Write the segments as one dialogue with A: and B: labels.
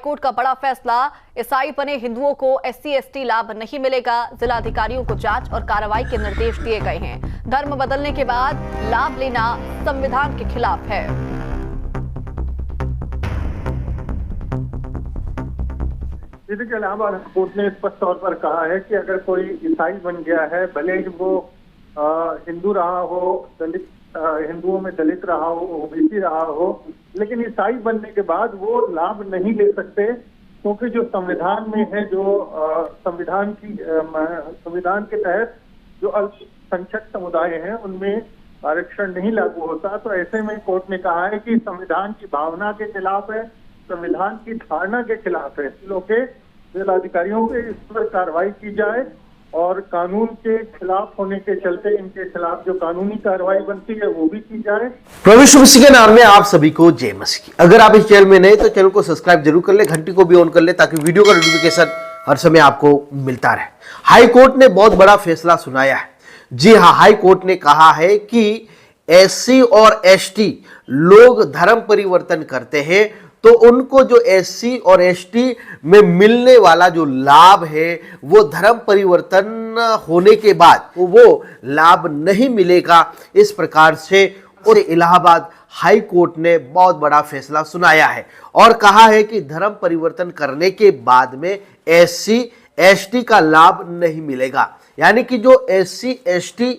A: High court का बड़ा फैसला, ईसाई बने हिंदुओं को SC/ST लाभ नहीं मिलेगा। जिलाधिकारियों को जांच और कार्रवाई के निर्देश दिए गए हैं। धर्म बदलने के बाद लाभ लेना संविधान के खिलाफ है।
B: देखिए, इलाहाबाद कोर्ट ने स्पष्ट तौर पर कहा है कि अगर कोई ईसाई बन गया है, भले ही वो हिंदू रहा हो, दलित हिंदुओं में दलित रहा हो, ओबीसी रहा हो, लेकिन ईसाई बनने के बाद वो लाभ नहीं ले सकते, क्योंकि जो संविधान में है, जो संविधान के तहत जो अल्पसंख्यक समुदाय हैं उनमें आरक्षण नहीं लागू होता। तो ऐसे में कोर्ट ने कहा है कि संविधान की भावना के खिलाफ है, संविधान की धारणा के खिलाफ है। लोगों के जिलाधिकारियों के इस पर कार्रवाई की जाए और कानून के खिलाफ होने के चलते इनके खिलाफ जो कानूनी कार्रवाई बनती है वो भी की जाए।
C: प्रभु यीशु मसीह के नाम में आप सभी को जय मसीह। अगर आप इस चैनल में नए तो चैनल को सब्सक्राइब जरूर कर ले, घंटी को भी ऑन कर ले ताकि वीडियो का नोटिफिकेशन हर समय आपको मिलता रहे। हाई कोर्ट ने बहुत बड़ा फैसला सुनाया है। जी हाँ, हाई कोर्ट ने कहा है कि SC और ST लोग धर्म परिवर्तन करते हैं तो उनको जो SC और ST में मिलने वाला जो लाभ है वो धर्म परिवर्तन होने के बाद वो लाभ नहीं मिलेगा। इस प्रकार से और इलाहाबाद हाई कोर्ट ने बहुत बड़ा फैसला सुनाया है और कहा है कि धर्म परिवर्तन करने के बाद में SC ST का लाभ नहीं मिलेगा। यानी कि जो SC ST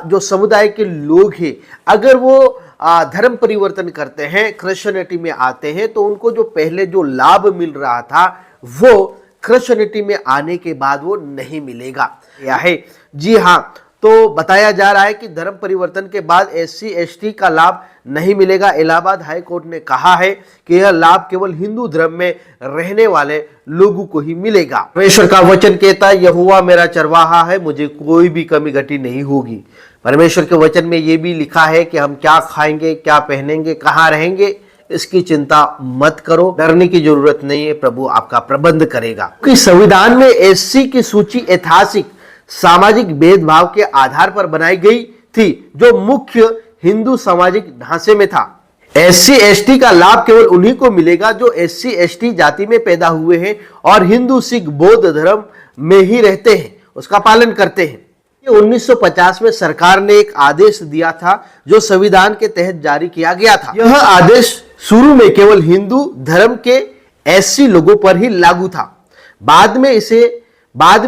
C: जो समुदाय के लोग हैं, अगर वो धर्म परिवर्तन करते हैं, क्रिश्चियनिटी में आते हैं, तो उनको जो पहले जो लाभ मिल रहा था वो क्रिश्चियनिटी में आने के बाद वो नहीं मिलेगा। यह है जी हाँ, तो बताया जा रहा है कि धर्म परिवर्तन के बाद SC ST का लाभ नहीं मिलेगा। इलाहाबाद हाई कोर्ट ने कहा है कि यह लाभ केवल हिंदू धर्म में रहने वाले लोगों को ही मिलेगा। परमेश्वर का वचन कहता है, यहोवा मेरा चरवाहा है, मुझे कोई भी कमी घटी नहीं होगी। परमेश्वर के वचन में यह भी लिखा है कि हम क्या खाएंगे, क्या पहनेंगे, कहाँ रहेंगे, इसकी चिंता मत करो, डरने की जरूरत नहीं है, प्रभु आपका प्रबंध करेगा। क्योंकि संविधान में SC की सूची ऐतिहासिक सामाजिक भेदभाव के आधार पर बनाई गई थी, जो मुख्य हिंदू सामाजिक ढांचे में था। SC ST का लाभ केवल उन्हीं को मिलेगा जो SC ST जाति में पैदा हुए हैं और हिंदू सिख बौद्ध धर्म में ही रहते हैं, उसका पालन करते हैं। 1950 में सरकार ने एक आदेश दिया था जो संविधान के तहत जारी किया गया था। यह आदेश शुरू में केवल हिंदू धर्म के SC लोगों पर ही लागू था। बाद में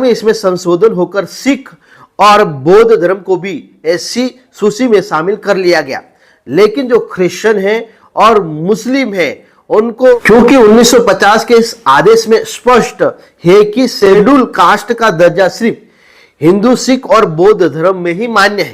C: इसमें संशोधन होकर सिख और बौद्ध धर्म को भी SC सूची में शामिल कर लिया गया। लेकिन जो क्रिश्चियन है और मुस्लिम है उनको, क्योंकि 1950 के इस आदेश में स्पष्ट है कि शेड्यूल कास्ट का दर्जा सिर्फ हिंदू सिख और बौद्ध धर्म में ही मान्य है।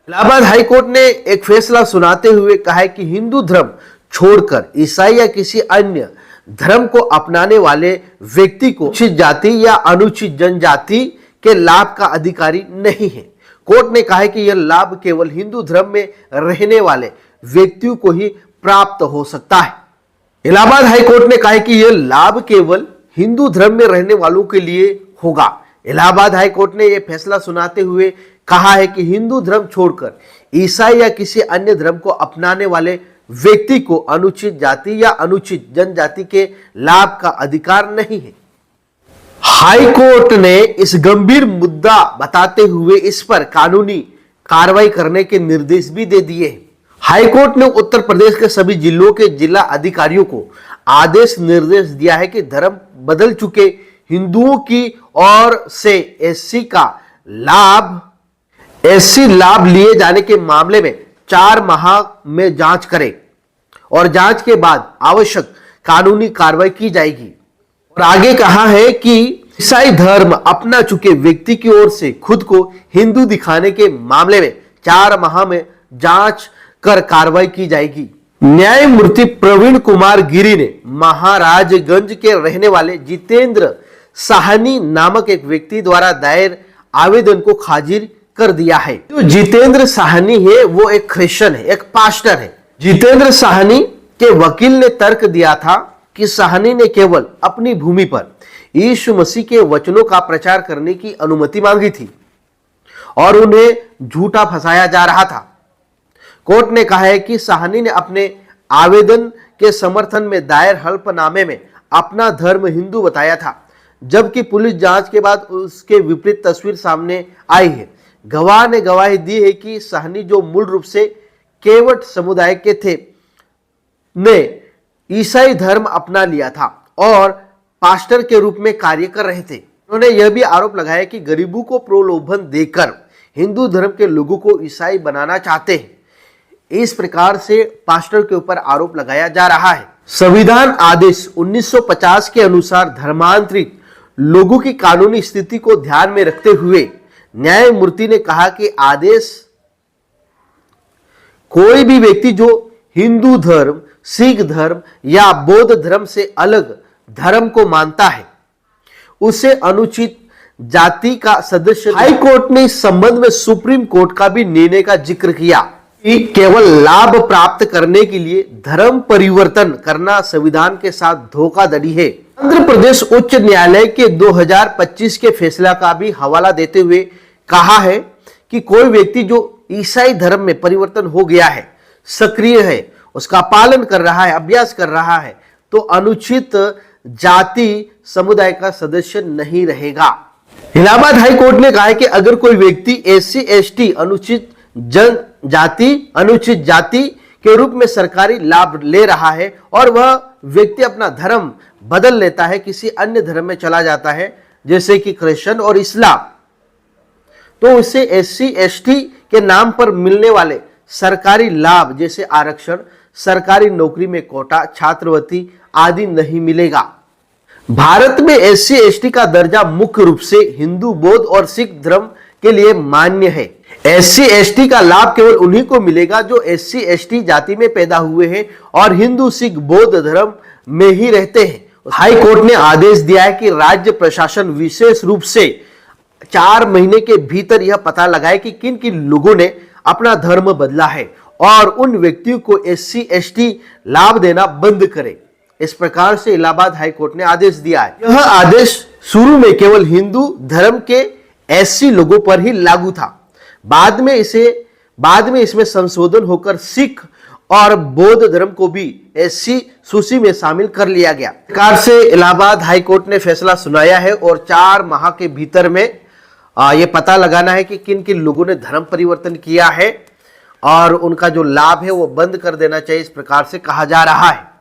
C: इलाहाबाद हाई कोर्ट ने एक फैसला सुनाते हुए कहा है कि हिंदू धर्म छोड़कर ईसाई या किसी अन्य धर्म को अपनाने वाले व्यक्ति को अनुसूचित जाति या अनुसूचित जनजाति के लाभ का अधिकारी नहीं है। कोर्ट ने कहा है कि यह लाभ केवल हिंदू धर्म में रहने वाले व्यक्तियों को ही प्राप्त हो सकता है। इलाहाबाद हाई कोर्ट ने कहा है कि यह लाभ केवल हिंदू धर्म में रहने वालों के लिए होगा। इलाहाबाद हाई कोर्ट ने यह फैसला सुनाते हुए कहा है कि हिंदू धर्म छोड़कर ईसाई या किसी अन्य धर्म को अपनाने वाले व्यक्ति को अनुचित जाति या अनुचित जनजाति के लाभ का अधिकार नहीं है। हाई कोर्ट ने इस गंभीर मुद्दा बताते हुए इस पर कानूनी कार्रवाई करने के निर्देश भी दे दिए हैं। हाई कोर्ट ने उत्तर प्रदेश के सभी जिलों के जिला अधिकारियों को आदेश निर्देश दिया है कि धर्म बदल चुके हिंदुओं की ओर से SC लाभ लिए जाने के मामले में 4 माह में जांच करें और जांच के बाद आवश्यक कानूनी कार्रवाई की जाएगी। और आगे कहा है कि ईसाई धर्म अपना चुके व्यक्ति की ओर से खुद को हिंदू दिखाने के मामले में 4 माह में जांच कर कार्रवाई की जाएगी। न्यायमूर्ति प्रवीण कुमार गिरी ने महाराजगंज के रहने वाले जितेंद्र साहनी नामक एक व्यक्ति द्वारा दायर आवेदन को खारिज कर दिया है। जो जितेंद्र साहनी है वो एक क्रिश्चियन है, एक पास्टर है। जितेंद्र साहनी के वकील ने तर्क दिया था कि साहनी ने केवल अपनी भूमि पर यीशु मसीह के वचनों का प्रचार करने की अनुमति मांगी थी और उन्हें झूठा फंसाया जा रहा था। कोर्ट ने कहा है कि साहनी ने अपने आवेदन के समर्थन में दायर हल्फनामे में अपना धर्म हिंदू बताया था, जबकि पुलिस जांच के बाद उसके विपरीत तस्वीर सामने आई है। गवाह ने गवाही दी है कि साहनी, जो मूल रूप से केवट समुदाय के थे, ने ईसाई धर्म अपना लिया था और पास्टर के रूप में कार्य कर रहे थे। उन्होंने यह भी आरोप लगाया कि गरीबों को प्रलोभन देकर हिंदू धर्म के लोगों को ईसाई बनाना चाहते हैं। इस प्रकार से पास्टर के ऊपर आरोप लगाया जा रहा है। संविधान आदेश 1950 के अनुसार धर्मांतरित लोगों की कानूनी स्थिति को ध्यान में रखते हुए न्यायमूर्ति ने कहा कि आदेश कोई भी व्यक्ति जो हिंदू धर्म, सिख धर्म या बौद्ध धर्म से अलग धर्म को मानता है, उसे अनुचित जाति का सदस्य। हाई कोर्ट ने इस संबंध में सुप्रीम कोर्ट का भी निर्णय का जिक्र किया कि केवल लाभ प्राप्त करने के लिए धर्म परिवर्तन करना संविधान के साथ धोखाधड़ी है। आंध्र प्रदेश उच्च न्यायालय के 2025 के फैसला का भी हवाला देते हुए कहा है कि कोई व्यक्ति जो ईसाई धर्म में परिवर्तन हो गया है, सक्रिय है, उसका पालन कर रहा है, अभ्यास कर रहा है, तो अनुचित जाति समुदाय का सदस्य नहीं रहेगा। इलाहाबाद हाई कोर्ट ने कहा है कि अगर कोई व्यक्ति SC ST अनुचित जाति के रूप में सरकारी लाभ ले रहा है और वह व्यक्ति अपना धर्म बदल लेता है, किसी अन्य धर्म में चला जाता है जैसे कि क्रिश्चियन और इस्लाम, तो उसे SC ST के नाम पर मिलने वाले सरकारी लाभ जैसे आरक्षण, सरकारी नौकरी में कोटा, छात्रवृत्ति आदि नहीं मिलेगा। भारत में SC ST का दर्जा मुख्य रूप से हिंदू, बौद्ध और सिख धर्म के लिए मान्य है। SC ST का लाभ केवल उन्हीं को मिलेगा जो SC ST जाति में पैदा हुए हैं और हिंदू, सिख, बौद्ध धर्म में ही रहते हैं। हाई कोर्ट ने आदेश दिया है कि राज्य प्रशासन विशेष रूप से 4 महीने के भीतर यह पता लगाए कि किन किन लोगों ने अपना धर्म बदला है और उन व्यक्तियों को SC ST लाभ देना बंद करे। इस प्रकार से इलाहाबाद हाई कोर्ट ने आदेश दिया है। यह आदेश शुरू में केवल हिंदू धर्म के SC लोगों पर ही लागू था। बाद में इसमें संशोधन होकर सिख और बौद्ध धर्म को भी SC सूची में शामिल कर लिया गया। इस प्रकार से इलाहाबाद हाई कोर्ट ने फैसला सुनाया है और 4 माह के भीतर में यह पता लगाना है कि किन किन लोगों ने धर्म परिवर्तन किया है और उनका जो लाभ है वो बंद कर देना चाहिए, इस प्रकार से कहा जा रहा है।